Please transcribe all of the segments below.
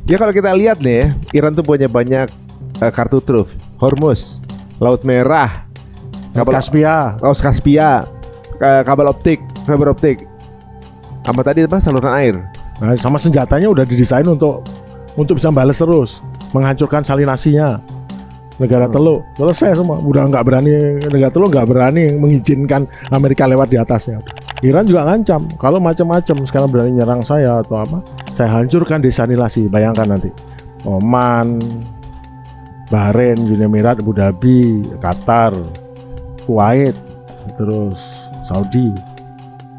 Ya kalau kita lihat nih ya, Iran tuh punya banyak kartu truf, Hormuz, Laut Merah, Kaspia, Kaspia, kabel optik, fiber optik, sama tadi apa saluran air. nah, sama senjatanya udah didesain untuk bisa balas terus, menghancurkan salinasinya. Negara Teluk selesai semua, udah nggak berani, negara Teluk nggak berani mengizinkan Amerika lewat di atasnya. Iran juga ngancam kalau macam-macam sekarang berani nyerang saya atau apa, saya hancurkan desalinasi. Bayangkan nanti Oman, Bahrain, Uni Emirat, Abu Dhabi, Qatar, Kuwait, terus Saudi,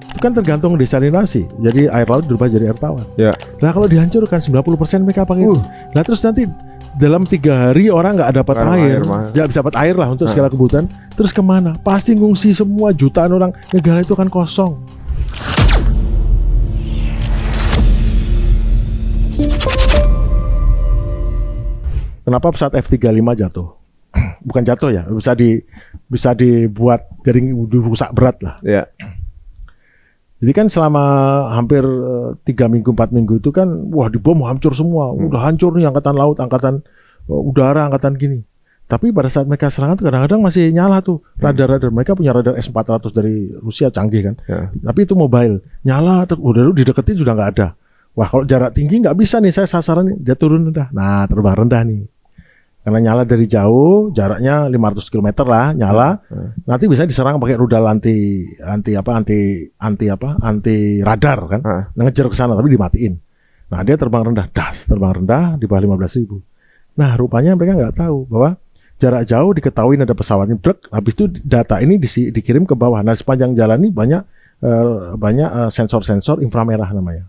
itu kan tergantung desalinasi. Jadi air laut berubah jadi air tawar. Ya. Nah kalau dihancurkan 90% mereka pakai itu. Nah terus nanti dalam 3 hari orang nggak dapat air, nggak bisa dapat air lah untuk segala kebutuhan. Terus kemana? Pasti ngungsi semua, jutaan orang. Negara itu akan kosong. Kenapa pesawat F-35 jatuh? Bukan jatuh ya, bisa dibuat jaring rusak berat lah. Ya. Jadi kan selama hampir 3 minggu 4 minggu itu kan wah dibom hancur semua. Udah hancur nih angkatan laut, angkatan udara, angkatan gini. Tapi pada saat mereka serangan tuh kadang-kadang masih nyala tuh radar-radar. Mereka punya radar S-400 dari Rusia, canggih kan. Ya. Tapi itu mobile, nyala udah dideketin sudah nggak ada. Wah kalau jarak tinggi nggak bisa nih saya sasaran nih, dia turun rendah. Nah terbang rendah nih. Karena nyala dari jauh, jaraknya 500 km lah, nyala. Nanti bisa diserang pakai rudal anti radar kan. Ngejar ke sana tapi dimatiin. Nah, dia terbang rendah di bawah 15.000. Nah, rupanya mereka nggak tahu bahwa jarak jauh diketahui ada pesawatnya brek, habis itu data ini dikirim ke bawah. Nah, sepanjang jalan ini banyak sensor-sensor inframerah namanya.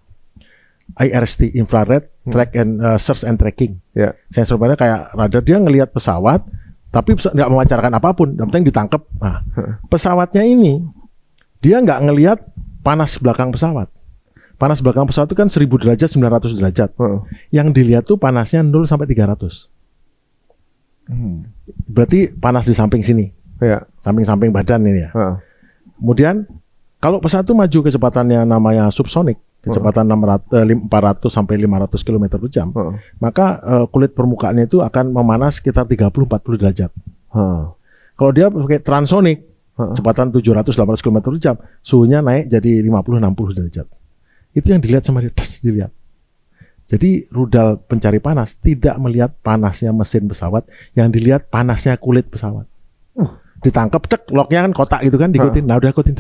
IRST, infrared track and search and tracking. Yeah. Sensor banyak kayak radar, dia ngelihat pesawat tapi nggak mewawancarkan apapun, yang penting ditangkap. Nah, pesawatnya ini dia nggak ngelihat panas belakang pesawat. Panas belakang pesawat itu kan 1000 derajat, 900 derajat. Yang dilihat tuh panasnya 0 sampai 300. Berarti panas di samping sini. Yeah. Samping-samping badan ini ya. Kemudian kalau pesawat itu maju kecepatannya namanya subsonik, kecepatan 400 sampai 500 km per jam, maka kulit permukaannya itu akan memanas sekitar 30-40 derajat. Kalau dia pakai transonik, kecepatan 700-800 km per jam, suhunya naik jadi 50-60 derajat. Itu yang dilihat sama dia, dilihat. Jadi rudal pencari panas tidak melihat panasnya mesin pesawat, yang dilihat panasnya kulit pesawat. Ditangkap, locknya kan kotak gitu kan, diikutin. Nah udah ikutin,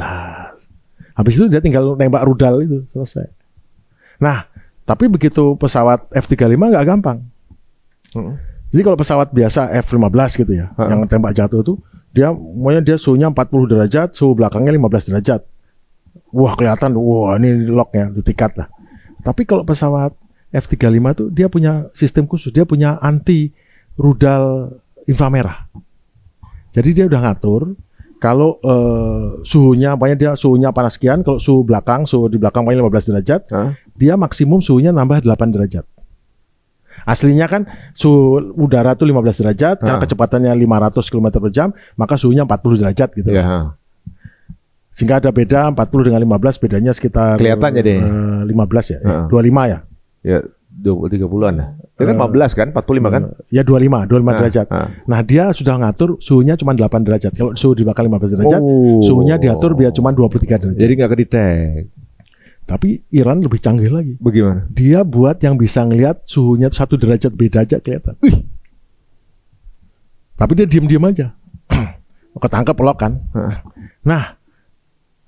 habis itu dia tinggal nembak rudal itu, selesai. Nah, tapi begitu pesawat F-35 nggak gampang. Jadi kalau pesawat biasa F-15 gitu ya, yang tembak jatuh itu, dia suhunya 40 derajat, suhu belakangnya 15 derajat. Wah kelihatan, wah ini locknya, ditikat lah. Tapi kalau pesawat F-35 itu dia punya sistem khusus, dia punya anti rudal inframerah. Jadi dia udah ngatur. Kalau suhunya panas sekian, kalau suhu di belakang 15 derajat, dia maksimum suhunya nambah 8 derajat. Aslinya kan suhu udara tuh 15 derajat, karena kecepatannya 500 km per jam, maka suhunya 40 derajat gitu. Sehingga ada beda 40 dengan 15, bedanya sekitar kelihatannya deh 15 ya, 25 ya. Ya 20-30-an lah. Itu kan 15 kan, 45 kan? Ya 25 derajat. Nah dia sudah ngatur suhunya cuma 8 derajat. Kalau suhu di belakang 15 derajat, suhunya diatur biar cuma 23 derajat. Jadi nggak kedetek. Tapi Iran lebih canggih lagi. Bagaimana? Dia buat yang bisa ngelihat suhunya 1 derajat beda aja kelihatan. Tapi dia diam-diam aja. Ketangkep lock kan. Nah,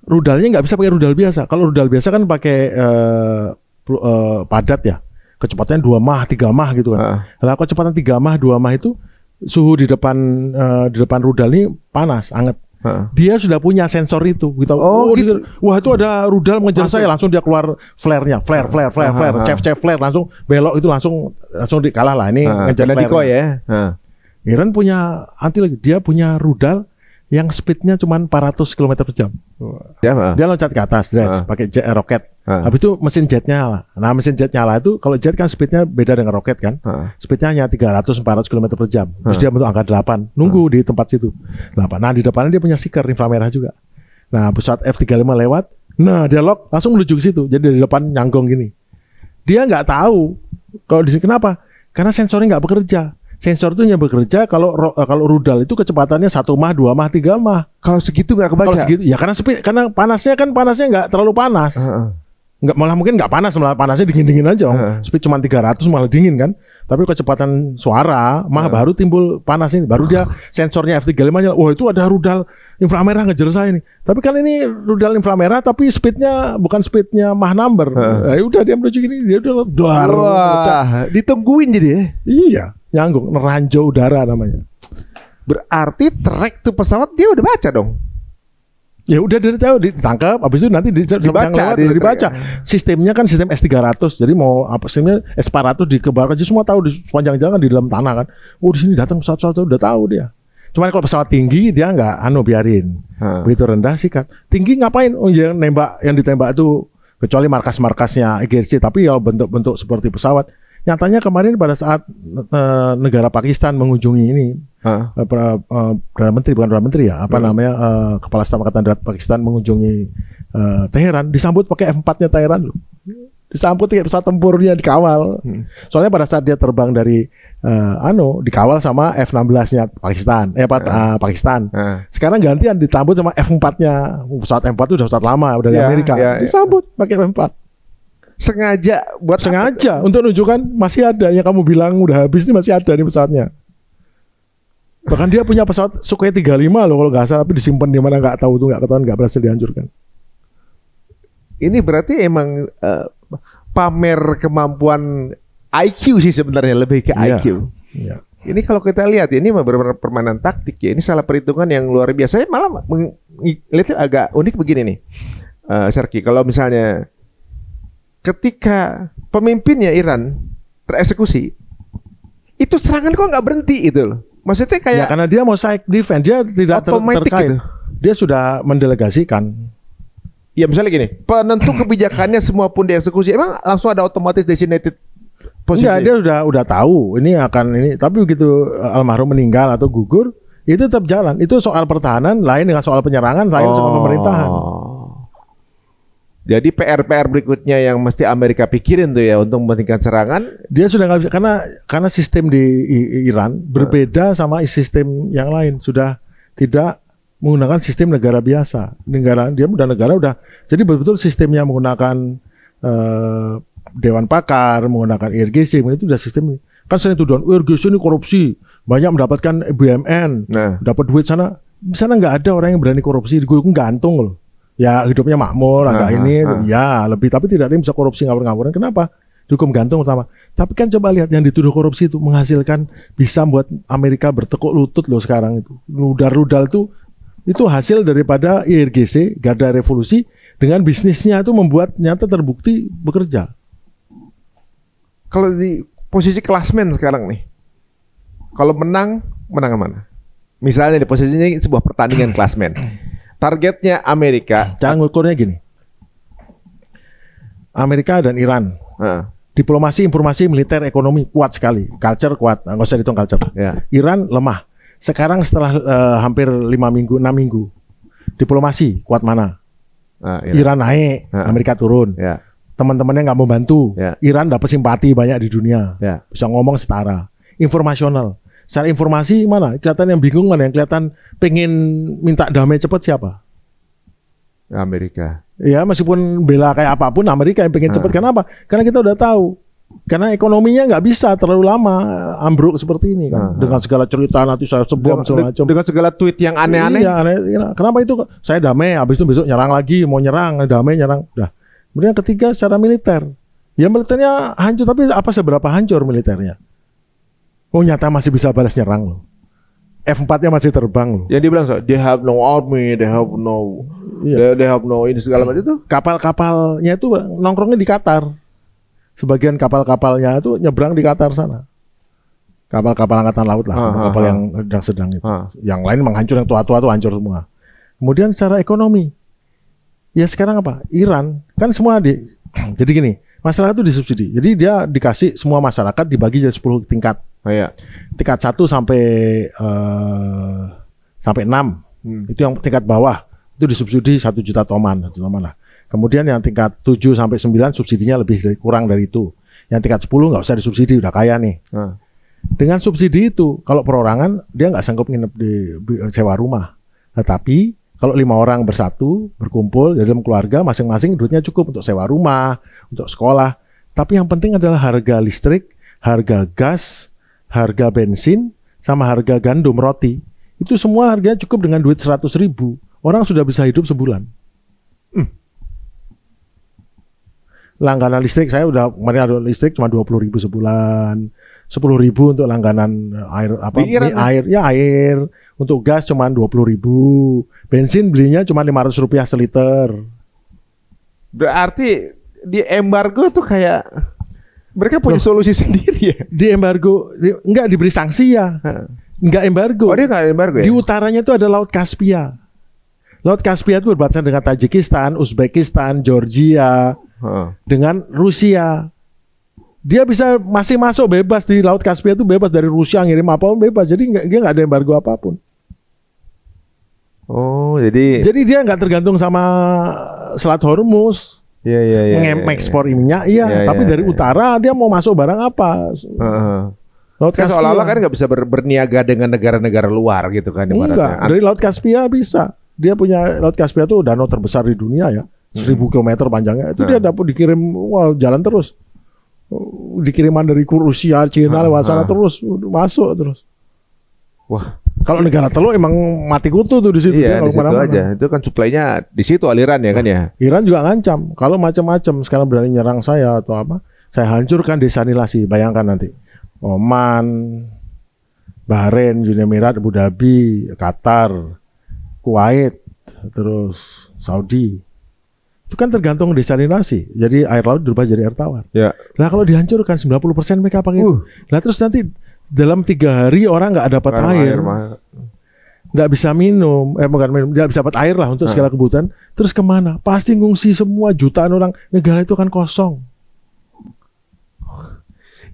rudalnya nggak bisa pakai rudal biasa. Kalau rudal biasa kan pakai padat ya. Kecepatannya 2 mach, 3 mach gitu kan. Lah kecepatan 3 mach, 2 mach itu suhu di depan rudal ini panas, anget. Dia sudah punya sensor itu. Gitu. Gitu. Wah, itu ada rudal mengejar saya, langsung dia keluar flare-nya, flare, chef flare, langsung belok itu langsung dikalah lah ini ngejar flare. Ya. Iran punya anti lagi, dia punya rudal yang speednya cuma 400 km per jam. Dia loncat ke atas, pakai roket. Habis itu mesin jetnya nyala. Nah mesin jet nyala itu, kalau jet kan speednya beda dengan roket kan. Speednya hanya 300-400 km per jam. Terus dia bentuk angka 8, nunggu di tempat situ. 8. Nah di depannya dia punya seeker inframerah juga. Nah pesawat F-35 lewat, nah dia lock langsung menuju ke situ. Jadi dari depan nyanggong gini. Dia nggak tahu Kalau di sini kenapa? Karena sensornya nggak bekerja. Sensor itu hanya bekerja kalau rudal itu kecepatannya 1 mah, 2 mah, 3 mah. Kalau segitu nggak kebaca. Kalau segitu, ya karena panasnya nggak terlalu panas. Nggak, malah mungkin nggak panas, malah panasnya dingin aja. Speed cuma 300 malah dingin kan. Tapi kecepatan suara mah baru timbul panas ini. Baru dia sensornya F35-nya, wah itu ada rudal inframerah ngejar saya ini. Tapi kan ini rudal inframerah tapi speednya bukan speednya Mach number. Ya udah dia menuju gini, dia udah dar. Wah, ditungguin jadi ya. Iya, nyanggung, neranjau udara namanya. Berarti track tuh pesawat dia udah baca dong. Ya udah dari tahu ditangkap, habis itu nanti dibaca. Sistemnya kan sistem S300, jadi mau apa sistemnya S400 dikebarkan aja semua tahu di sepanjang jalan di dalam tanah kan. Oh di sini datang pesawat-pesawat udah tahu dia. Cuman kalau pesawat tinggi dia nggak biarin. Begitu rendah sikat. Tinggi ngapain? Oh yang ditembak itu kecuali markas-markasnya IGRC, tapi ya bentuk-bentuk seperti pesawat. Nyatanya kemarin pada saat negara Pakistan mengunjungi ini Perdana Menteri namanya Kepala Staf Angkatan Darat Pakistan mengunjungi Teheran, disambut pakai F4-nya Teheran loh. Disambut kayak pesawat tempurnya dikawal. Soalnya pada saat dia terbang dari dikawal sama F-16-nya Pakistan. Pakistan. Sekarang gantian disambut sama F4-nya. Pesawat M4 itu udah pesawat lama dari Amerika. Disambut pakai F4. Sengaja untuk menunjukkan masih ada yang kamu bilang udah habis ini masih ada nih pesawatnya. Bahkan dia punya pesawat Sukhoi 35 loh kalau nggak salah, tapi disimpan di mana nggak tahu tuh, nggak ketahuan, nggak berhasil dihancurkan. Ini berarti emang pamer kemampuan IQ sih sebenarnya, lebih ke IQ. Iya. Ini kalau kita lihat ini benar-benar permainan taktik ya. Ini salah perhitungan yang luar biasa. Saya malah lihat agak unik begini nih, Sharky. Kalau misalnya ketika pemimpinnya Iran tereksekusi, itu serangan kok nggak berhenti itu loh. Maksudnya kayak karena dia mau side defense, dia tidak terkait. Gitu. Dia sudah mendelegasikan. Ya misalnya gini, penentu kebijakannya semua pun dieksekusi, emang langsung ada otomatis designated posisi. Enggak, dia udah tahu ini akan ini. Tapi begitu almarhum meninggal atau gugur, itu tetap jalan. Itu soal pertahanan lain dengan soal penyerangan, lain soal pemerintahan. Jadi PR berikutnya yang mesti Amerika pikirin tuh ya untuk mementingkan serangan. Dia sudah nggak bisa karena sistem di Iran berbeda sama sistem yang lain. Sudah tidak menggunakan sistem negara biasa. Dia udah. Jadi betul-betul sistemnya menggunakan Dewan Pakar, menggunakan IRGC, itu udah sistem. Kan sering tuduhan IRGC ini korupsi, banyak mendapatkan BUMN, dapat duit sana. Di sana nggak ada orang yang berani korupsi, dihukum gantung loh. Ya hidupnya makmur, lebih, tapi tidak ada yang bisa korupsi ngawur-ngawuran. Kenapa? Dihukum gantung pertama. Tapi kan coba lihat yang dituduh korupsi itu menghasilkan, bisa buat Amerika bertekuk lutut loh sekarang itu. Rudal itu hasil daripada IRGC, Garda Revolusi, dengan bisnisnya itu membuat nyata terbukti bekerja. Kalau di posisi klasmen sekarang nih, kalau menang mana? Misalnya di posisinya sebuah pertandingan klasmen. Targetnya Amerika. Cara ngukurnya gini. Amerika dan Iran. Diplomasi, informasi, militer, ekonomi kuat sekali. Culture kuat. Nggak usah dihitung culture. Iran lemah. Sekarang setelah hampir 6 minggu. Diplomasi kuat mana? Iran naik, Amerika turun. Teman-temannya nggak mau bantu. Iran dapat simpati banyak di dunia. Bisa ngomong setara. Informasional. Secara informasi mana? Kelihatan yang bingung mana? Yang kelihatan pengen minta damai cepat siapa? Amerika. Ya meskipun bela kayak apapun, Amerika yang pengen cepat. Kenapa? Karena kita udah tahu. Karena ekonominya nggak bisa terlalu lama ambruk seperti ini kan. Dengan segala cerita nanti saya sebom segala macam. Dengan segala tweet yang aneh-aneh. Iya, aneh. Kenapa itu? Saya damai, habis itu besok nyerang lagi, mau nyerang, damai nyerang. Udah. Kemudian ketiga secara militer. Ya militernya hancur, tapi apa seberapa hancur militernya? Oh nyata masih bisa balas nyerang loh. F4-nya masih terbang loh. Yang dibilang so, they have no army, they have no ini segala macam itu. Kapal-kapalnya itu nongkrongnya di Qatar. Sebagian kapal-kapalnya itu nyebrang di Qatar sana. Kapal-kapal angkatan laut lah, kapal yang sedang itu. Yang lain menghancur, yang tua-tua itu hancur semua. Kemudian secara ekonomi, ya sekarang apa? Iran kan semua jadi gini, masyarakat itu disubsidi. Jadi dia dikasih semua masyarakat dibagi jadi 10 tingkat. Tingkat 1 sampai 6. Itu yang tingkat bawah itu disubsidi 1 juta toman lah. Kemudian yang tingkat 7 sampai 9 subsidinya kurang dari itu. Yang tingkat 10 nggak usah disubsidi, udah kaya nih. Dengan subsidi itu, kalau perorangan dia nggak sanggup nginep di sewa rumah. Tetapi kalau 5 orang bersatu, berkumpul dalam keluarga, masing-masing duitnya cukup untuk sewa rumah, untuk sekolah. Tapi yang penting adalah harga listrik, harga gas, harga bensin, sama harga gandum roti. Itu semua harganya cukup dengan duit 100.000. Orang sudah bisa hidup sebulan. Langganan listrik saya udah kemarin ada listrik cuma 20.000 sebulan. 10.000 untuk langganan air air. Untuk gas cuma 20.000. Bensin belinya cuma Rp500 seliter. Berarti di embargo tuh kayak mereka punya solusi sendiri ya? Di embargo enggak diberi sanksi ya. Enggak embargo. Oh, dia enggak embargo ya? Di utaranya itu ada Laut Kaspia. Laut Kaspia itu berbatasan dengan Tajikistan, Uzbekistan, Georgia, dengan Rusia. Dia bisa masih masuk bebas di Laut Kaspia itu, bebas dari Rusia ngirim apapun bebas. Jadi dia nggak ada embargo apapun. Oh, jadi dia nggak tergantung sama Selat Hormuz. Iya. Mengekspor minyak, tapi dari utara dia mau masuk barang apa? Laut Kaspia seolah-olah kan nggak bisa berniaga dengan negara-negara luar gitu kan? Enggak, dari Laut Kaspia bisa. Dia punya Laut Kaspia itu danau terbesar di dunia ya, 1.000 kilometer panjangnya. Itu dia dapat dikirim, jalan terus. Dikiriman dari Rusia, Cina lewat sana terus masuk terus. Wah, kalau negara teluk emang mati kutu tuh di situ. Iya, di situ aja. Itu kan suplainya di situ aliran ya kan ya. Iran juga ngancam kalau macam-macam sekarang berani nyerang saya atau apa, saya hancurkan desalinasi. Bayangkan nanti Oman, Bahrain, Uni Emirat, Abu Dhabi, Qatar, Kuwait, terus Saudi. Itu kan tergantung desalinasi. Jadi air laut berubah jadi air tawar. Ya. Nah kalau dihancurkan 90% mereka pakai itu. Nah terus nanti dalam 3 hari orang nggak dapat air. Nggak bisa minum. Nggak bisa dapat air lah untuk segala kebutuhan. Terus kemana? Pasti ngungsi semua jutaan orang. Negara itu kan kosong.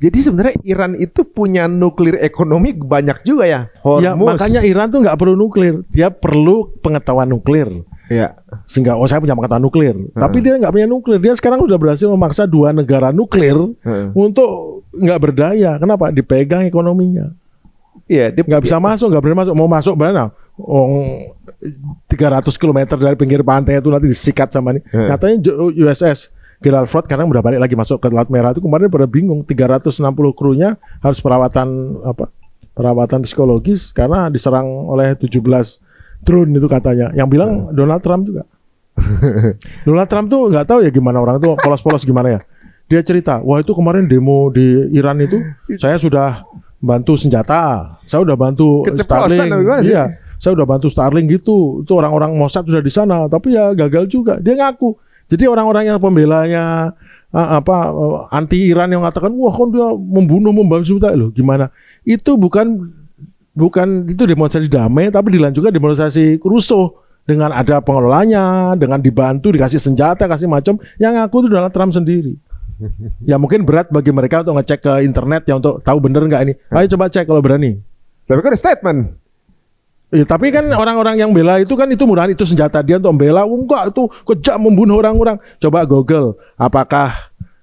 Jadi sebenarnya Iran itu punya nuklir ekonomi banyak juga ya. Ya makanya Iran tuh nggak perlu nuklir. Dia perlu pengetahuan nuklir. Ya. Sehingga saya punya pengetahuan nuklir. Tapi dia nggak punya nuklir. Dia sekarang udah berhasil memaksa 2 negara nuklir untuk nggak berdaya. Kenapa? Dipegang ekonominya. Iya, dia nggak bisa masuk, nggak boleh masuk. Mau masuk mana? 300 km dari pinggir pantai itu nanti disikat sama ini. Nyatanya USS Gerald Ford karena udah balik lagi masuk ke Laut Merah itu kemarin pada bingung. 360 krunya harus perawatan psikologis karena diserang oleh 17 drone itu katanya. Yang bilang Donald Trump juga. Donald Trump tuh nggak tahu ya gimana orang tuh polos-polos gimana ya. Dia cerita, wah itu kemarin demo di Iran itu saya sudah bantu senjata, saya udah bantu Starlink. Iya, saya udah bantu Starlink gitu. Itu orang-orang Mossad sudah di sana, tapi ya gagal juga. Dia ngaku. Jadi orang-orang yang pembelanya anti Iran yang mengatakan wah kan dia membunuh senjata loh gimana? Itu bukan itu demonstrasi damai, tapi dilanjutkan demonstrasi rusuh dengan ada pengelolanya, dengan dibantu, dikasih senjata, kasih macam. Yang ngaku itu Donald Trump sendiri. Ya mungkin berat bagi mereka untuk ngecek ke internet ya untuk tahu bener nggak ini. Ayo coba cek kalau berani. Tapi kan ada statement. Ya, tapi kan orang-orang yang bela itu kan itu mudahan itu senjata dia untuk membela. Enggak, itu kejam membunuh orang-orang. Coba Google, apakah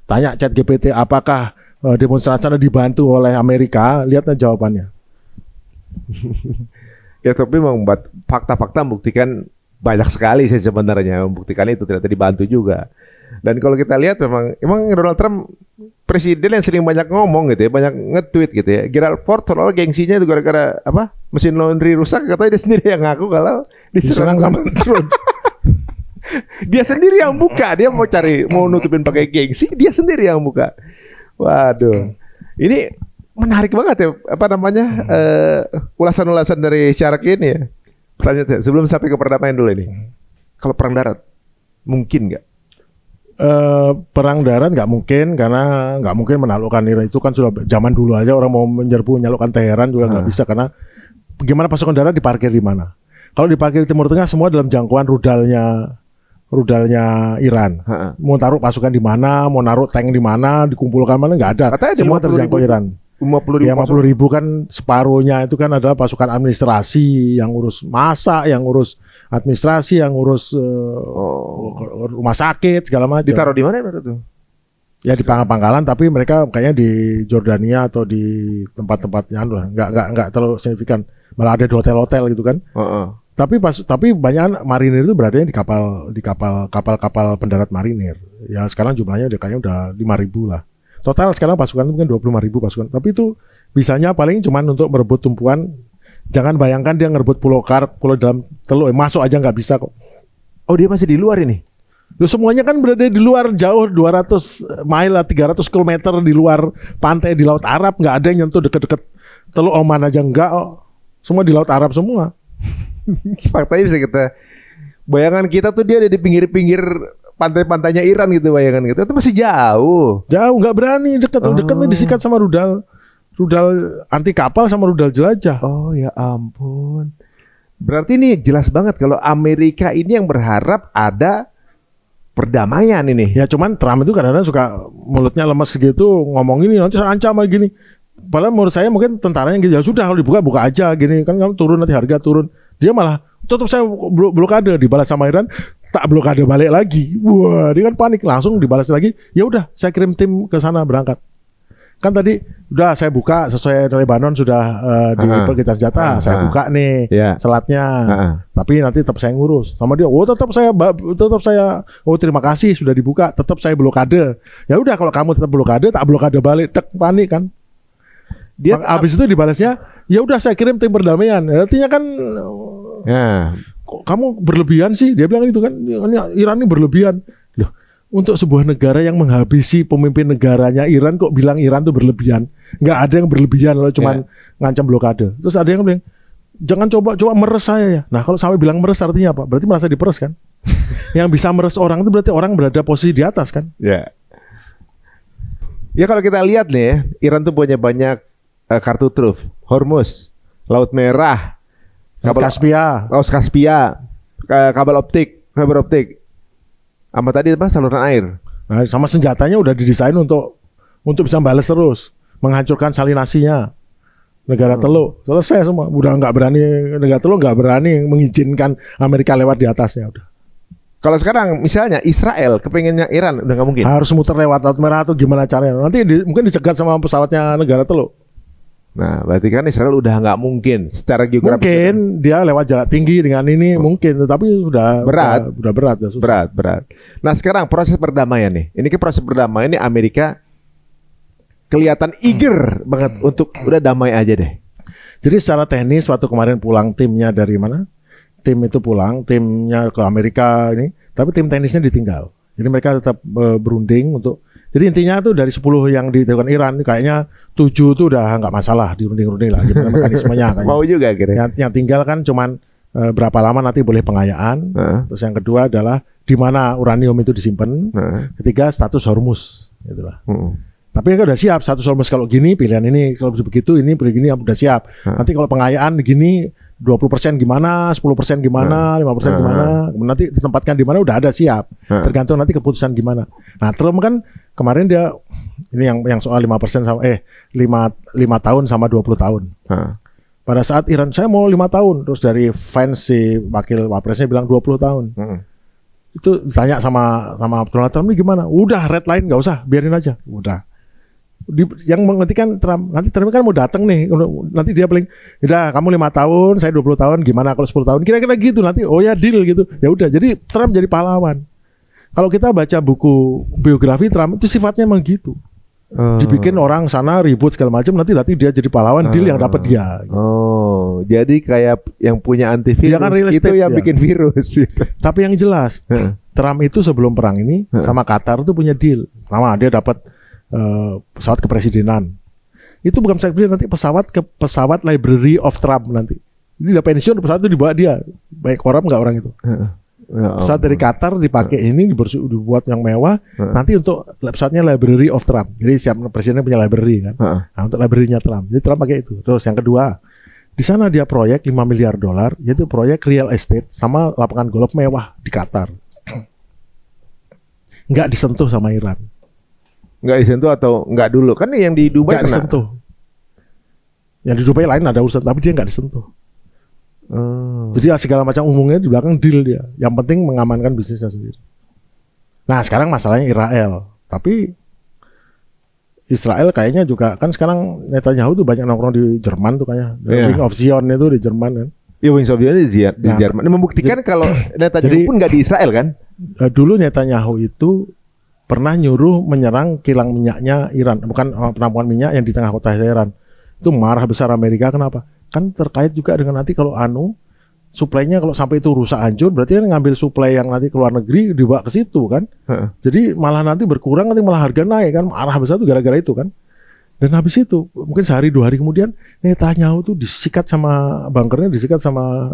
tanya ChatGPT apakah demonstrasi dibantu oleh Amerika? Lihatlah jawabannya. Ya tapi membuat fakta-fakta membuktikan banyak sekali sih sebenarnya membuktikan itu ternyata dibantu juga. Dan kalau kita lihat emang Donald Trump presiden yang sering banyak ngomong gitu ya, banyak nge-tweet gitu ya. Gerald Ford soalnya gengsinya itu gara-gara mesin laundry rusak, katanya dia sendiri yang ngaku kalau diserang sama drone. Dia sendiri yang buka, dia mau nutupin pakai gengsi, dia sendiri yang buka. Waduh. Ini menarik banget ya ulasan-ulasan dari Syarq ini ya. Pertanyaan saya, sebelum sampai ke perdamaian dulu ini. Kalau perang darat mungkin nggak? Perang darat nggak mungkin karena nggak mungkin menaklukkan Iran itu kan sudah zaman dulu aja orang mau menyerbu Teheran juga nggak bisa karena gimana pasukan darat diparkir di mana? Kalau diparkir di Timur Tengah semua dalam jangkauan rudalnya Iran. Mau taruh pasukan di mana, mau naruh tank di mana, dikumpulkan mana nggak ada. Katanya semua terjangkau Iran. 50.000 kan separuhnya itu kan adalah pasukan administrasi yang urus masak, yang urus administrasi, yang urus rumah sakit segala macam. Ditaruh di mana itu? Ya di pangkalan, tapi mereka kayaknya di Jordania atau di tempat-tempatnya lah, nggak terlalu signifikan. Malah ada di hotel-hotel gitu kan. Tapi banyak marinir itu berada di kapal pendarat marinir. Ya sekarang jumlahnya kayaknya udah 5.000 lah. Total sekarang pasukan itu mungkin 25.000 pasukan. Tapi itu bisanya paling cuma untuk merebut tumpuan. Jangan bayangkan dia ngerebut pulau dalam teluk, masuk aja nggak bisa kok. Oh, dia masih di luar ini. Loh, semuanya kan berada di luar jauh 200 mile lah, 300 km di luar pantai di Laut Arab. Nggak ada yang nyentuh deket-deket Teluk Oman aja enggak. Semua di Laut Arab semua. Faktanya bisa kita bayangan kita tuh dia ada di pinggir-pinggir pantai-pantainya Iran gitu, bayangan gitu. Itu masih jauh. Jauh, nggak berani deket nih disikat sama rudal anti kapal sama rudal jelajah. Oh ya ampun. Berarti ini jelas banget kalau Amerika ini yang berharap ada perdamaian ini. Ya cuman Trump itu kadang-kadang suka mulutnya lemes gitu, ngomong gini nanti saya ancam gini. Padahal menurut saya mungkin tentaranya gitu, ya sudah kalau dibuka aja gini kan, kamu turun nanti harga turun. Dia malah tetap saya blokade, dibalas sama Iran, tak blokade balik lagi. Wah, dia kan panik, langsung dibalas lagi. Ya udah, saya kirim tim ke sana berangkat. Kan tadi udah saya buka sesuai Lebanon sudah di pergitan senjata, saya buka nih selatnya. Tapi nanti tetap saya ngurus sama dia. Oh tetap saya terima kasih sudah dibuka, tetap saya blokade. Ya udah kalau kamu tetap blokade, tak blokade balik, panik kan. Dia habis itu dibalasnya, ya udah saya kirim tim perdamaian. Artinya kan kamu berlebihan sih, dia bilang itu kan, Iran ini berlebihan. Loh, untuk sebuah negara yang menghabisi pemimpin negaranya Iran kok bilang Iran tuh berlebihan? Nggak ada yang berlebihan loh, cuman ngancam blokade. Terus ada yang bilang jangan coba meres saya ya. Nah kalau sampai bilang meres artinya apa? Berarti merasa diperes kan? Yang bisa meres orang itu berarti orang berada posisi di atas kan? Ya. Ya kalau kita lihat nih, Iran tuh punya banyak kartu truf, Hormuz, Laut Merah, kabel Kaspia, kabel optik, fiber optik. Sama tadi apa, saluran air. Nah, sama senjatanya udah didesain untuk bisa balas terus, menghancurkan salinasinya. Negara Teluk selesai semua. Udah negara Teluk nggak berani mengizinkan Amerika lewat di atasnya udah. Kalau sekarang misalnya Israel kepengennya Iran udah nggak mungkin. Harus muter lewat Laut Merah atau gimana caranya? Nanti mungkin dicegat sama pesawatnya negara Teluk. Nah, berarti kan Israel udah nggak mungkin secara geografis. Mungkin dia lewat jarak tinggi dengan ini mungkin, tetapi udah berat. Berat. Nah, sekarang proses perdamaian nih. Ini kan proses perdamaian ini Amerika kelihatan eager banget untuk udah damai aja deh. Jadi secara teknis waktu kemarin pulang timnya dari mana? Tim itu pulang, timnya ke Amerika ini, tapi tim teknisnya ditinggal. Jadi mereka tetap berunding untuk. Jadi intinya tuh dari 10 yang dilakukan Iran kayaknya 7 tuh udah nggak masalah, dirunding-runding lah gimana mekanismenya. Mau juga akhirnya. Yang tinggal kan cuman berapa lama nanti boleh pengayaan. Terus yang kedua adalah di mana uranium itu disimpan. Ketiga status Hormuz, gitulah. Tapi kan udah siap status Hormuz kalau gini pilihan ini, kalau begitu ini begini udah siap. Nanti kalau pengayaan begini 20% gimana, 10% gimana, 5% gimana, nanti ditempatkan di mana udah ada siap. Tergantung nanti keputusan gimana. Nah, Trump kan kemarin dia ini yang soal 5% sama 5 tahun sama 20 tahun. Pada saat Iran saya mau 5 tahun, terus dari fans si wakil wapresnya bilang 20 tahun. Itu ditanya sama Donald Trump ini gimana? Udah red line nggak usah, biarin aja. Udah. Yang menghentikan Trump, nanti Trump kan mau datang nih, nanti dia paling, udah kamu 5 tahun, saya 20 tahun, gimana kalau 10 tahun, kira-kira gitu, nanti oh ya deal gitu, ya udah, jadi Trump jadi pahlawan. Kalau kita baca buku biografi Trump itu sifatnya emang gitu, dibikin orang sana ribut segala macam, nanti dia jadi pahlawan, deal yang dapat dia. Gitu. Oh, jadi kayak yang punya antivirus kan itu yang bikin virus. Tapi yang jelas, Trump itu sebelum perang ini sama Qatar tuh punya deal, sama dia dapat pesawat kepresidenan. Itu bukan pesawat pesawat Library of Trump nanti. Ini udah pensiun, pesawat itu dibawa dia. Baik korup nggak orang itu. Pesawat dari Qatar dipakai ini dibuat yang mewah. Nanti untuk pesawatnya Library of Trump. Jadi siap presidennya punya library kan. Nah, untuk library-nya Trump. Jadi Trump pakai itu. Terus yang kedua, di sana dia proyek $5 miliar, yaitu proyek real estate sama lapangan golf mewah di Qatar. Nggak disentuh sama Iran. Nggak disentuh atau nggak dulu? Kan yang di Dubai nggak disentuh. Yang di Dubai lain ada urusan, tapi dia nggak disentuh. Jadi segala macam umumnya di belakang deal dia. Yang penting mengamankan bisnisnya sendiri. Nah sekarang masalahnya Israel. Tapi Israel kayaknya juga kan sekarang Netanyahu tuh banyak nongkrong di Jerman tuh kayaknya. Wing of Zion itu di Jerman kan. Iya, Wings of Zion di Jerman. Membuktikan kalau Netanyahu pun nggak di Israel kan? Dulu Netanyahu itu pernah nyuruh menyerang kilang minyaknya Iran, bukan penampungan minyak yang di tengah kota Teheran. Itu marah besar Amerika, kenapa? Kan terkait juga dengan nanti kalau suplainya kalau sampai itu rusak hancur, berarti kan ngambil suplai yang nanti ke luar negeri dibawa ke situ kan. Jadi malah nanti berkurang, nanti malah harga naik kan, marah besar tuh gara-gara itu kan. Dan habis itu mungkin sehari 2 hari kemudian Netanyahu tuh disikat sama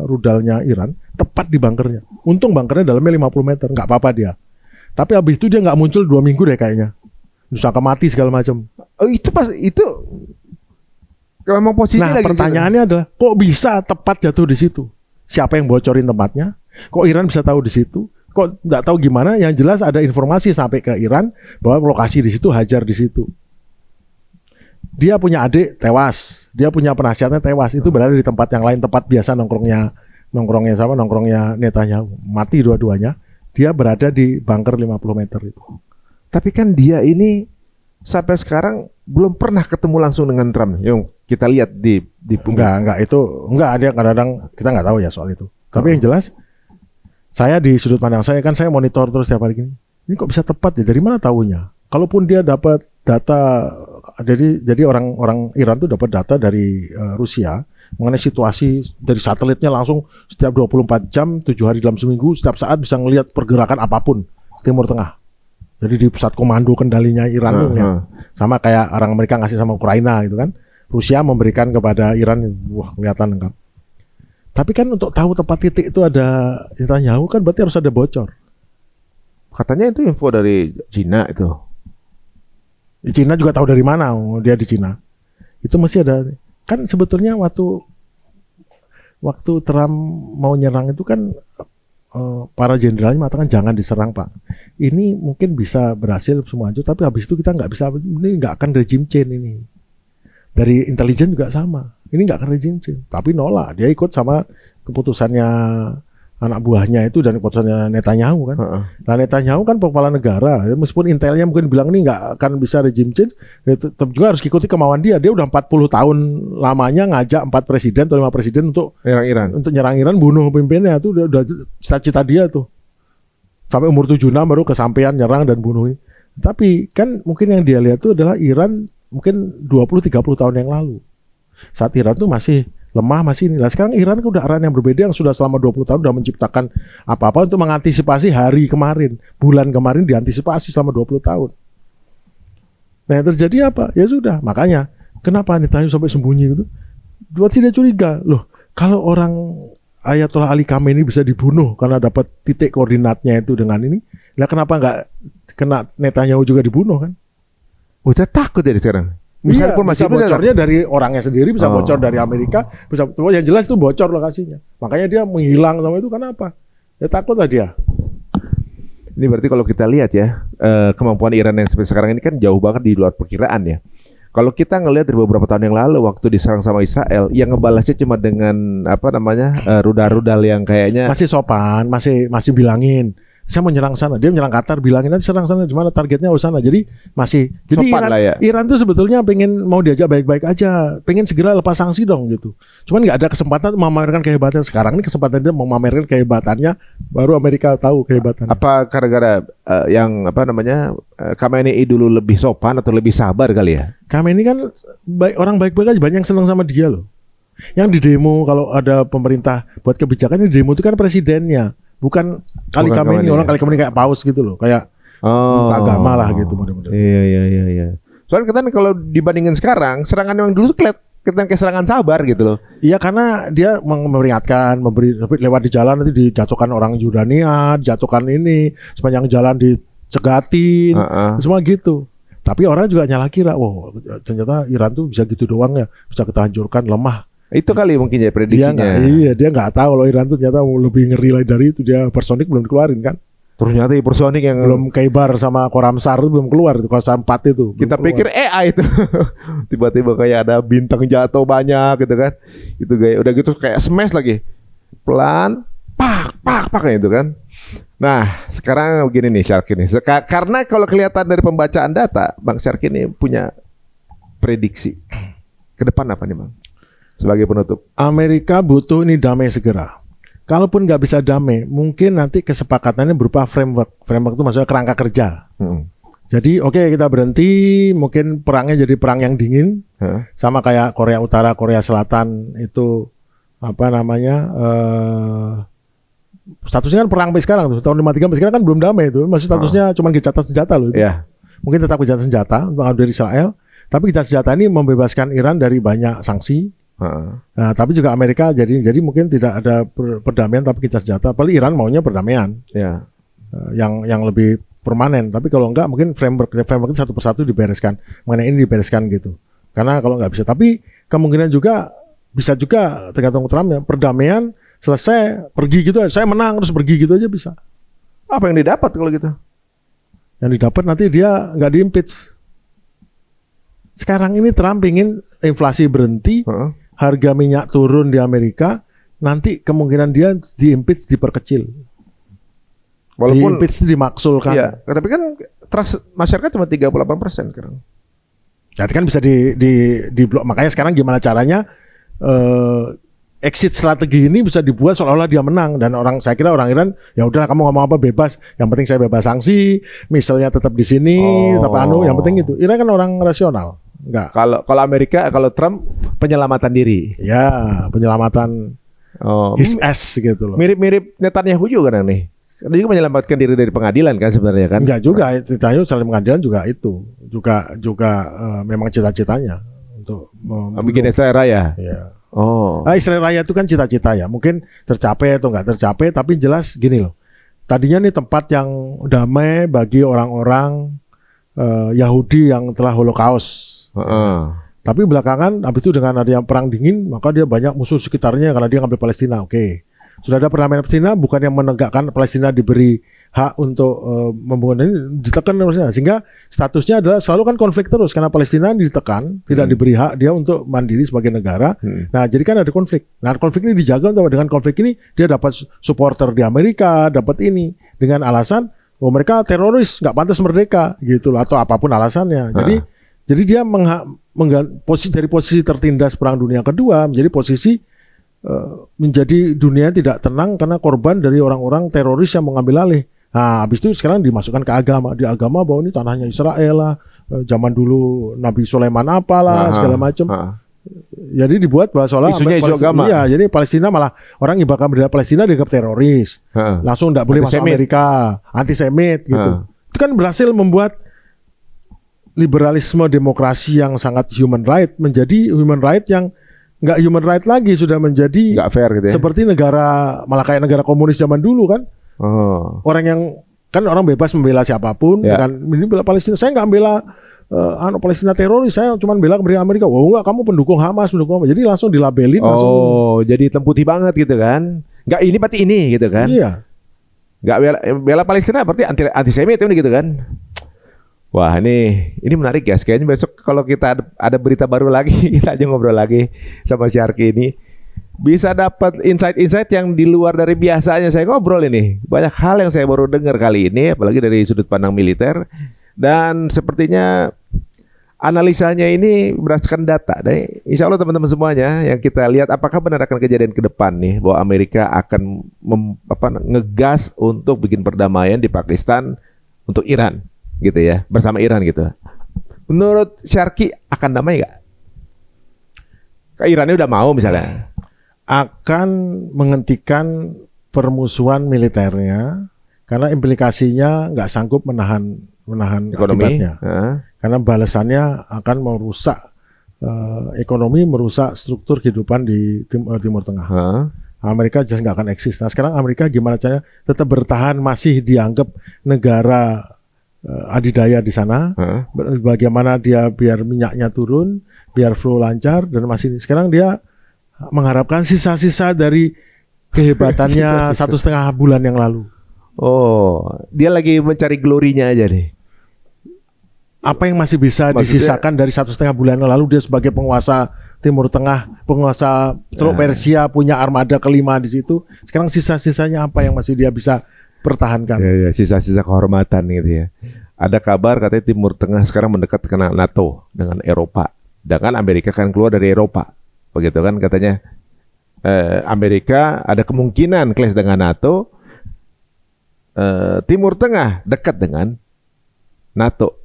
rudalnya Iran, tepat di bunkernya. Untung bunkernya dalamnya 50 meter, nggak apa-apa dia. Tapi habis itu dia nggak muncul 2 minggu deh kayaknya. Disangka mati segala macam. Oh itu memang posisinya. Nah pertanyaannya adalah kok bisa tepat jatuh di situ? Siapa yang bocorin tempatnya? Kok Iran bisa tahu di situ? Kok nggak tahu gimana? Yang jelas ada informasi sampai ke Iran bahwa lokasi di situ, Hajar di situ. Dia punya adik tewas, dia punya penasihatnya tewas. Itu berada di tempat yang lain, tempat biasa nongkrongnya Netanyahu. Mati dua-duanya. Dia berada di bunker 50 meter itu. Tapi kan dia ini sampai sekarang belum pernah ketemu langsung dengan Trump. Yang kita lihat di enggak dia kadang-kadang kita nggak tahu ya soal itu. Tapi yang jelas saya di sudut pandang saya kan saya monitor terus setiap hari gini. Ini kok bisa tepat ya? Dari mana tahunya? Kalaupun dia dapat data, jadi orang Iran tuh dapat data dari Rusia mengenai situasi dari satelitnya langsung setiap 24 jam, 7 hari dalam seminggu, setiap saat bisa ngelihat pergerakan apapun Timur Tengah. Jadi di pusat komando kendalinya Iran ya. Sama kayak orang Amerika ngasih sama Ukraina gitu kan. Rusia memberikan kepada Iran, wah kelihatan lengkap. Tapi kan untuk tahu tempat titik itu ada Netanyahu kan berarti harus ada bocor. Katanya itu info dari Cina itu. Di Cina juga tahu dari mana dia di Cina. Itu masih ada. Kan sebetulnya waktu Trump mau nyerang itu kan para jenderalnya mengatakan jangan diserang Pak. Ini mungkin bisa berhasil semua hancur, tapi habis itu kita nggak bisa, ini nggak akan regime change ini. Dari intelijen juga sama. Ini nggak akan regime change. Tapi nolak. Dia ikut sama keputusannya anak buahnya itu dan keputusannya Netanyahu kan. Nah Netanyahu kan kepala negara. Meskipun intelnya mungkin bilang ini nggak akan bisa regime change, tetap juga harus ikuti kemauan dia. Dia udah 40 tahun lamanya ngajak 4 presiden atau 5 presiden untuk nyerang Iran, bunuh pemimpinnya. Itu udah cita-cita dia tuh. Sampai umur 76 baru kesampaian nyerang dan bunuh. Tapi kan mungkin yang dia lihat itu adalah Iran mungkin 20-30 tahun yang lalu. Saat Iran tuh masih lemah, masih ini. Nah sekarang Iran kan udah arah yang berbeda yang sudah selama 20 tahun sudah menciptakan apa-apa untuk mengantisipasi hari kemarin, bulan kemarin diantisipasi selama 20 tahun. Nah yang terjadi apa? Ya sudah, makanya kenapa Netanyahu sampai sembunyi gitu? Buat tidak curiga. Loh, kalau orang Ayatollah Ali Khamenei bisa dibunuh karena dapat titik koordinatnya itu dengan ini, nah kenapa nggak kena Netanyahu juga dibunuh kan? Udah takut dari sekarang. Iya, bisa bocornya dari orangnya sendiri, bisa bocor dari Amerika, bisa yang jelas itu bocor lokasinya. Makanya dia menghilang sama itu kenapa? Ya takut lah dia. Ini berarti kalau kita lihat ya, kemampuan Iran yang seperti sekarang ini kan jauh banget di luar perkiraan ya. Kalau kita ngelihat dari beberapa tahun yang lalu waktu diserang sama Israel, yang ngebalasnya cuma dengan rudal-rudal yang kayaknya masih sopan, masih bilangin saya mau nyerang sana, dia menyerang Qatar, bilangin nanti serang sana, di mana targetnya sana. Jadi Iran tuh sebetulnya pengen mau diajak baik-baik aja, pengen segera lepas sanksi dong gitu. Cuman nggak ada kesempatan memamerkan kehebatannya. Sekarang ini kesempatan dia memamerkan kehebatannya, baru Amerika tahu kehebatannya. Apa gara-gara Khamenei dulu lebih sopan atau lebih sabar kali ya? Khamenei kan orang baik-baik aja, banyak yang senang sama dia loh. Yang di demo kalau ada pemerintah buat kebijakan, di demo itu kan presidennya. Bukan kali Khamenei, orang kali Khamenei kayak paus gitu loh, kayak agama lah gitu model-model. Iya. Soalnya kan kalau dibandingin sekarang, serangan yang dulu tuh kelihatan kayak serangan sabar gitu loh. Iya karena dia memperingatkan, lewat di jalan nanti dijatuhkan orang Yordania, dijatuhkan ini, sepanjang jalan dicegatin, semua gitu. Tapi orang juga nyala kira, ternyata Iran tuh bisa gitu doang ya, bisa kita hancurkan, lemah. Itu kali mungkin ya prediksinya. Dia nggak tahu loh Iran tuh ternyata lebih ngeri lagi dari itu. Dia hypersonic belum dikeluarin kan. Ternyata hypersonic yang belum Khaybar sama Khoramsar itu belum keluar itu, Khoramsar 4 itu. Kita pikir AI itu. Tiba-tiba kayak ada bintang jatuh banyak gitu kan. Itu kayak udah gitu kayak smash lagi. Pelan, pak gitu kan. Nah, sekarang begini nih Syark ini. Karena kalau kelihatan dari pembacaan data, Bang Syark ini punya prediksi ke depan apa nih Bang? Sebagai penutup. Amerika butuh ini damai segera. Kalaupun nggak bisa damai, mungkin nanti kesepakatannya berupa framework. Framework itu maksudnya kerangka kerja. Jadi oke, kita berhenti, mungkin perangnya jadi perang yang dingin, sama kayak Korea Utara, Korea Selatan itu apa namanya, statusnya kan perang sampai sekarang tuh, tahun 53 sampai sekarang kan belum damai itu, masih statusnya cuma gencatan senjata loh. Yeah. Mungkin tetap gencatan senjata dari Israel, tapi gencatan senjata ini membebaskan Iran dari banyak sanksi. Nah, tapi juga Amerika jadi mungkin tidak ada perdamaian tapi gencatan senjata. Paling Iran maunya perdamaian, yang lebih permanen. Tapi kalau enggak mungkin framework itu satu persatu dibereskan, mengenai ini dibereskan gitu. Karena kalau nggak bisa, tapi kemungkinan juga bisa juga tergantung Trumpnya, perdamaian selesai pergi gitu, saya menang terus pergi gitu aja bisa. Apa yang didapat kalau gitu? Yang didapat nanti dia nggak diimpeach. Sekarang ini Trump ingin inflasi berhenti, harga minyak turun di Amerika, nanti kemungkinan dia diimpeach diperkecil. Walaupun diimpeach dimaksulkan. Iya, tapi kan trust masyarakat cuma 38% sekarang. Jadi kan bisa di blok. Makanya sekarang gimana caranya exit strategi ini bisa dibuat seolah-olah dia menang, dan saya kira orang Iran ya udah kamu ngomong apa bebas, yang penting saya bebas sanksi, misalnya tetap di sini, tetap yang penting itu. Iran kan orang rasional. Enggak. Kalau Amerika, kalau Trump penyelamatan diri. Ya, penyelamatan his ass gitu loh. Mirip-mirip Netanyahu juga kan nih. Dia juga menyelamatkan diri dari pengadilan kan sebenarnya kan? Enggak juga, Netanyahu selain pengadilan juga itu. Juga memang cita-citanya untuk bikin Israel Raya. Ya. Israel Raya itu kan cita-cita ya. Mungkin tercapai atau enggak tercapai, tapi jelas gini loh. Tadinya nih tempat yang damai bagi orang-orang Yahudi yang telah Holocaust. Tapi belakangan habis itu dengan adanya perang dingin, maka dia banyak musuh sekitarnya karena dia ngambil Palestina. Oke. Sudah ada perdamaian Palestina, bukan yang menegakkan Palestina diberi hak untuk membangun ini, ditekan Palestina. Sehingga statusnya adalah selalu kan konflik terus karena Palestina ditekan, tidak diberi hak dia untuk mandiri sebagai negara. Nah, jadi kan ada konflik. Nah, konflik ini dijaga dengan konflik ini dia dapat supporter di Amerika, dapat ini dengan alasan bahwa mereka teroris, nggak pantas merdeka gitu loh, atau apapun alasannya. Jadi dia dari posisi tertindas Perang Dunia Kedua menjadi posisi menjadi dunia tidak tenang karena korban dari orang-orang teroris yang mengambil alih. Nah, habis itu sekarang dimasukkan ke agama. Di agama bahwa ini tanahnya Israel lah, zaman dulu Nabi Sulaiman apalah, segala macam. Jadi dibuat bahwa soalnya isu agama. Iya, jadi Palestina malah orang ibaratkan bendera Palestina dianggap teroris. Langsung tidak boleh masuk Amerika, antisemit gitu. Itu kan berhasil membuat liberalisme demokrasi yang sangat human right menjadi human right yang nggak human right lagi, sudah menjadi nggak fair gitu ya? Seperti negara, malah kayak negara komunis zaman dulu kan. Orang yang kan orang bebas membela siapapun, kan ini bela Palestina, saya nggak bela Palestina teroris, saya cuma bela Amerika. Oh enggak, kamu pendukung Hamas, pendukung apa? Jadi langsung dilabelin. Jadi hitam putih banget gitu kan? Nggak ini berarti ini gitu kan? Iya. Nggak bela Palestina berarti antisemit gitu kan? Wah, ini menarik ya. Kayaknya besok kalau kita ada berita baru lagi, kita aja ngobrol lagi sama Syarki ini. Bisa dapat insight-insight yang di luar dari biasanya saya ngobrol ini. Banyak hal yang saya baru dengar kali ini, apalagi dari sudut pandang militer. Dan sepertinya analisanya ini berdasarkan data. Dan insya Allah teman-teman semuanya yang kita lihat, apakah benar akan kejadian ke depan nih bahwa Amerika akan ngegas untuk bikin perdamaian di Pakistan untuk Iran. Gitu ya, bersama Iran gitu. Menurut Syarki akan damai nggak? Kayak Irannya udah mau misalnya. Akan menghentikan permusuhan militernya karena implikasinya nggak sanggup menahan ekonomi, akibatnya. Karena balasannya akan merusak ekonomi, merusak struktur kehidupan di Timur Tengah. Amerika jelas nggak akan eksis. Nah, sekarang Amerika gimana caranya tetap bertahan, masih dianggap negara adidaya di sana, bagaimana dia biar minyaknya turun, biar flow lancar, dan masih sekarang dia mengharapkan sisa-sisa dari kehebatannya 1,5 bulan yang lalu. Dia lagi mencari glorinya aja nih. Apa yang masih bisa disisakan dari 1,5 bulan yang lalu dia sebagai penguasa Timur Tengah, penguasa Teluk Persia, punya armada kelima di situ. Sekarang sisa-sisanya apa yang masih dia bisa pertahankan? Ya, sisa-sisa kehormatan gitu ya. Ada kabar katanya Timur Tengah sekarang mendekat ke NATO dengan Eropa. Sedangkan Amerika kan keluar dari Eropa, begitu kan katanya. Amerika ada kemungkinan clash dengan NATO. Timur Tengah dekat dengan NATO.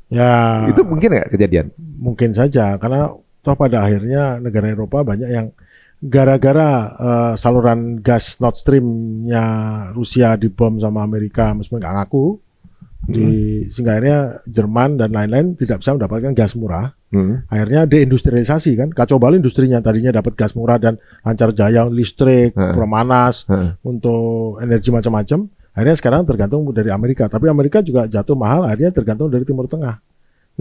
Ya, Itu mungkin nggak kejadian? mungkin saja karena toh pada akhirnya negara Eropa banyak yang gara-gara saluran gas Nord Stream-nya Rusia dibom sama Amerika meskipun nggak ngaku, sehingga akhirnya Jerman dan lain-lain tidak bisa mendapatkan gas murah. Akhirnya deindustrialisasi kan, kacau balau industrinya, tadinya dapat gas murah dan lancar jaya listrik, pemanas, untuk energi macam-macam. Akhirnya sekarang tergantung dari Amerika, tapi Amerika juga jatuh mahal, akhirnya tergantung dari Timur Tengah.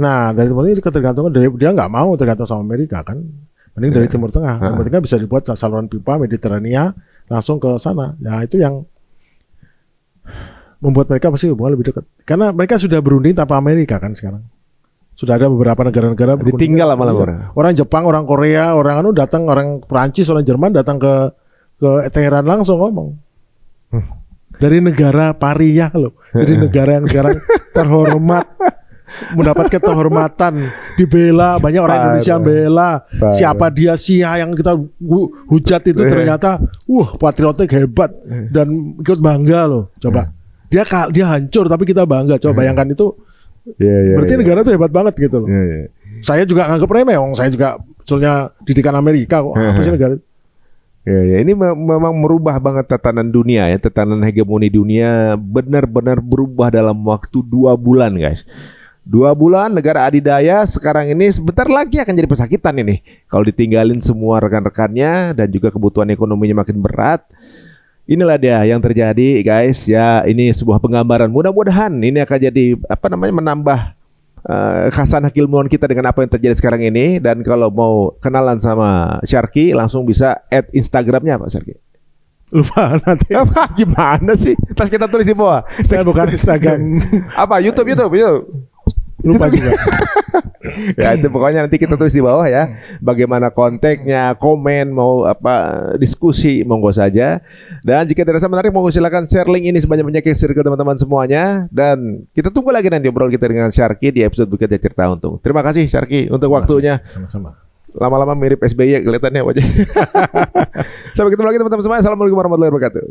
Nah, dari Timur Tengah ketergantungan dari dia nggak mau tergantung sama Amerika kan, mending dari Timur Tengah. Timur Tengah bisa dibuat saluran pipa Mediterania langsung ke sana. Ya itu yang membuat mereka pasti hubungan lebih dekat. Karena mereka sudah berunding tanpa Amerika kan sekarang. Sudah ada beberapa negara-negara ditinggal lama-lama. Orang Jepang, orang Korea, orang datang, orang Perancis, orang Jerman datang ke Teheran langsung ngomong. Dari negara paria loh. Dari negara yang sekarang terhormat, mendapatkan kehormatan, dibela, banyak orang Indonesia bela. Siapa dia Sia yang kita hujat itu ternyata patriotik hebat dan ikut bangga loh. Coba. Dia hancur tapi kita bangga. Coba bayangkan itu. Berarti negara itu hebat banget gitu loh. Saya juga nganggap remeh, saya juga sebetulnya didikan Amerika kok. Apa sih negara? Ini memang merubah banget tatanan dunia ya, tatanan hegemoni dunia benar-benar berubah dalam waktu 2 bulan guys. 2 bulan negara adidaya sekarang ini sebentar lagi akan jadi pesakitan ini. Kalau ditinggalin semua rekan-rekannya dan juga kebutuhan ekonominya makin berat. Inilah dia yang terjadi guys ya, ini sebuah penggambaran. Mudah-mudahan ini akan jadi menambah khasanah keilmuan kita dengan apa yang terjadi sekarang ini. Dan kalau mau kenalan sama Syarky langsung bisa add Instagramnya Pak Syarky. Lupa nanti. Gimana sih? Terus kita tulis di bawah. Saya bukan Instagram. Apa? YouTube. Lupa juga. Ya itu pokoknya nanti kita tulis di bawah ya. Bagaimana kontaknya, komen, mau apa diskusi, monggo saja. Dan jika dirasa menarik, monggo silakan share link ini sebanyak-banyaknya ke circle teman-teman semuanya. Dan kita tunggu lagi nanti obrolan kita dengan Syarky di episode berikutnya Cerita Untung. Terima kasih Syarky untuk waktunya. Sama-sama. Lama-lama mirip SBY kelihatannya wajah. Sampai ketemu lagi teman-teman semuanya. Assalamualaikum warahmatullahi wabarakatuh.